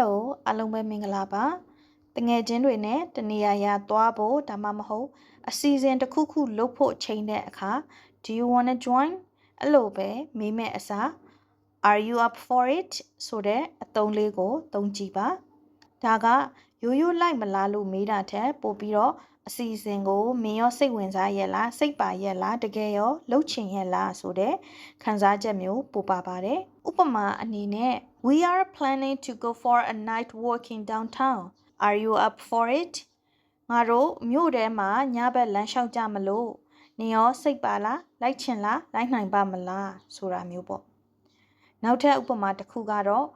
Hello အားလုံးပဲမင်္ဂလာပါတငယ်ချင်းတွေနဲ့တနေရာရာသွားဖို့ဒါမှမဟုတ်အစီအစဉ်တစ်ခုခုလုပ်ဖို့ချိန်တဲ့အခါ Do you want to join အဲ့လိုပဲမေးမဲ့အစား Are you up for it ဆိုတဲ့အသုံးလေးကိုသုံးကြည့်ပါဒါကရိုးရိုးလိုက်မလားလို့မေးတာထက်ပိုပြီးတော့အစီအစဉ်ကိုမင်းရောစိတ်ဝင်စားရဲ့လားစိတ်ပါရဲ့လားတကယ်ရောလှုပ်ချင်ရဲ့လားဆိုတဲ့ခံစားချက်မျိုးပိုပါပါတယ်ဥပမာအနေနဲ့ We are planning to go for a night walking downtown. Are you up for it? ငါတို့မြို့ထဲမှာညဘက်လမ်းလျှောက်ကြမလို့နင်ရောစိတ်ပါလားလိုက်ချင်လားလိုက်နိုင်ပါမလားဆိုတာမျိုးပေါ့နောက်ထပ်ဥပမာတစ်ခုကတော့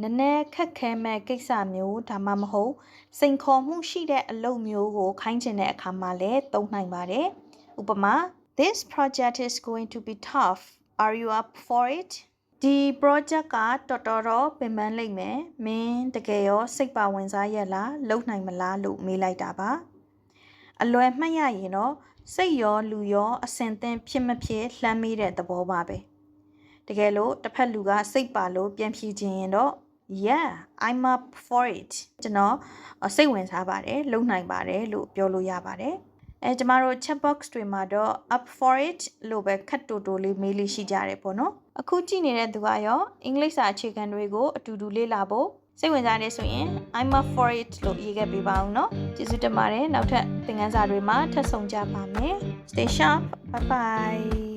နည်းနည်းခက်ခဲမဲ့ကိစ္စမျိုးဒါမှမဟုတ်စိန်ခေါ်မှုရှိတဲ့အလုပ်မျိုးကိုခိုင်းချင်တဲ့အခါမှာလည်းသုံးနိုင်ပါတယ်ဥပမာ This project is going to be tough. Are you up for it? ဒီ project ကတော်တော်ပင်ပန်းလိမ့်မယ်မင်းတကယ်ရောစိတ်ပါဝင်စားရဲ့လားလုပ်နိုင်မလားလို့မေးလိုက်တာပါအလွယ်မှတ်ရရင်တော့စိတ်ရောလူရောအစင်သင်ဖြစ်မဖြစ်လှမ်းမိတဲ့သဘောပါပဲတကယ်လို့တစ်ဖက်လူကစိတ်ပါလို့ပြန်ဖြေခြင်းရင်တော့ Yeah I'm up for it ကျွန်တော်စိတ်ဝင်စားပါတယ်လုပ်နိုင်ပါတယ်လို့ပြောလို့ရပါတယ်ကျမတို့ chat box တွေမှာတော့ up for it လို့ပဲခတ်တူတူလေးမေးလေးရှိကြတယ်ပေါ့နော်အခုကြည့်နေတဲ့သူကရောအင်္ဂလိပ်စာအခြေခံတွေကိုအတူတူလေ့လာဖို့စိတ်ဝင်စားနေဆိုရင် I'm up for it လို့ရေးခဲ့ပေးပါဦးနော်ကျေးဇူးတင်ပါတယ်နောက်ထပ်သင်ခန်းစာတွေမှာထပ်ဆုံကြပါမယ် Stay sharp bye bye